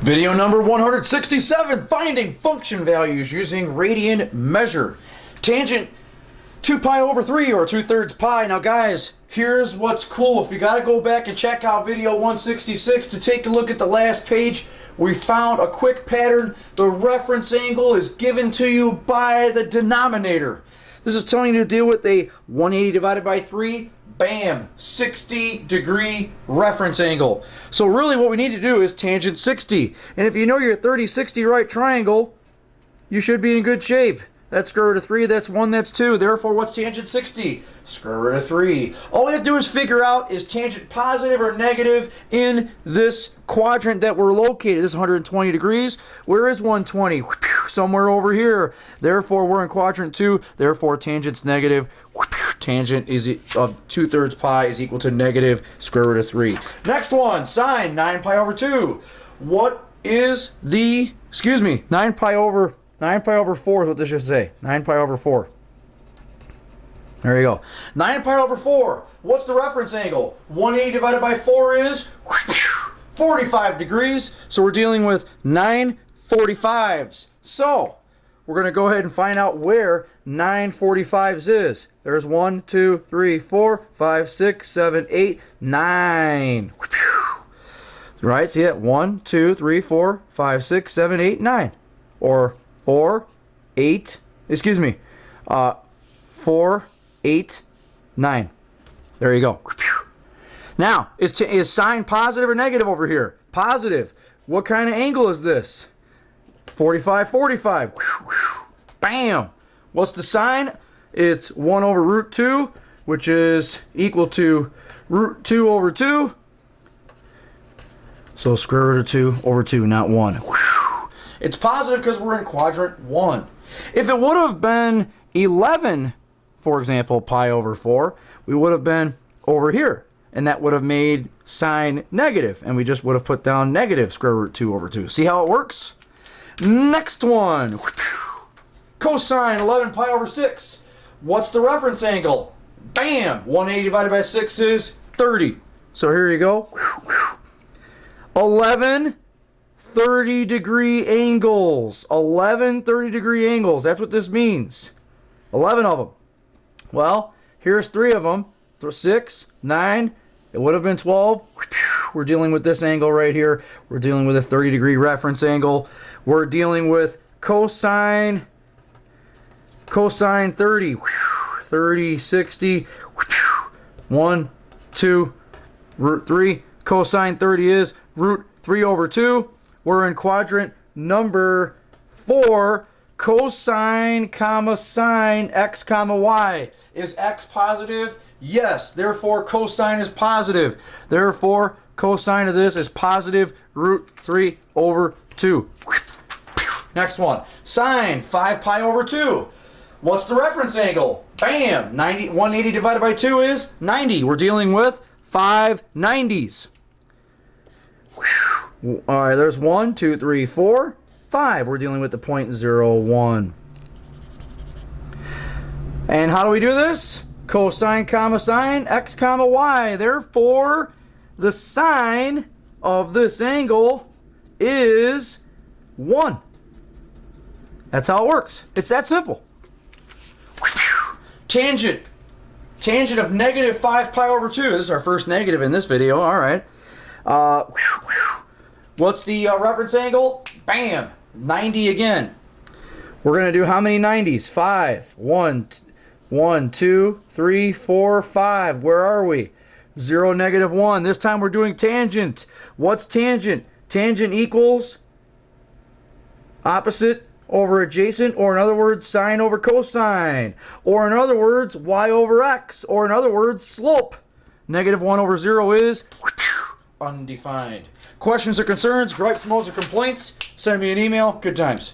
Video number 167, finding function values using radian measure. Tangent 2 pi over 3 or 2/3 pi. Now guys, here's what's cool. If you got to go back and check out video 166 to take a look at the last page, we found a quick pattern. The reference angle is given to you by the denominator. This is telling you to deal with a 180 divided by 3. Bam, 60-degree reference angle. So really what we need to do is tangent 60. And if you know your 30-60 right triangle, you should be in good shape. That's square root of 3, that's 1, that's 2. Therefore, what's tangent 60? Square root of 3. All we have to do is figure out, is tangent positive or negative in this quadrant that we're located. This is 120 degrees. Where is 120? Somewhere over here. Therefore, we're in quadrant 2. Therefore, tangent's negative. Tangent is of 2/3 pi is equal to negative square root of 3. Next one, sine 9 pi over 2. What is the, 9 pi over 4 is what this should say. 9 pi over 4. There you go. 9 pi over 4. What's the reference angle? 180 divided by 4 is 45 degrees. So we're dealing with 9 45s. So we're going to go ahead and find out where 9 45s is. There's 1, 2, 3, 4, 5, 6, 7, 8, 9. Right? See that? 1, 2, 3, 4, 5, 6, 7, 8, 9. Or 4, 8, 4, 8, 9. There you go. Now, is sine positive or negative over here? Positive. What kind of angle is this? 45, 45. Bam! What's the sine? It's 1 over root 2, which is equal to root 2 over 2. So square root of 2 over 2, not 1. It's positive because we're in quadrant 1. If it would have been 11, for example, pi over 4, we would have been over here. And that would have made sine negative. And we just would have put down negative square root 2 over 2. See how it works? Next one. Cosine 11 pi over 6. What's the reference angle? Bam! 180 divided by 6 is 30. So here you go. 11 30-degree angles. 11 30-degree angles. That's what this means. 11 of them. Well, here's 3 of them. 6, 9. It would have been 12. We're dealing with this angle right here. We're dealing with a 30-degree reference angle. We're dealing with cosine 30. 30, 60. 1, 2, root 3. Cosine 30 is root 3 over 2. We're in quadrant number 4. Cosine comma sine x comma y. Is x positive? Yes. Therefore, cosine is positive. Therefore, cosine of this is positive root 3 over 2. Next one. Sine 5 pi over 2. What's the reference angle? Bam! 180 divided by 2 is 90. We're dealing with 5 90s. All right, there's 1, 2, 3, 4, 5. We're dealing with the 0.01. And how do we do this? Cosine comma sine x comma y. Therefore, the sine of this angle is 1. That's how it works. It's that simple. Tangent. Tangent of negative 5 pi over 2. This is our first negative in this video. All right. What's the reference angle? Bam! 90 again. We're going to do how many 90s? 5. 1, 2, 3, 4, 5. Where are we? 0, negative 1. This time we're doing tangent. What's tangent? Tangent equals opposite over adjacent, or in other words, sine over cosine, or in other words, y over x, or in other words, slope. Negative 1 over 0 is undefined. Questions or concerns, gripes, moans, or complaints, send me an email. Good times.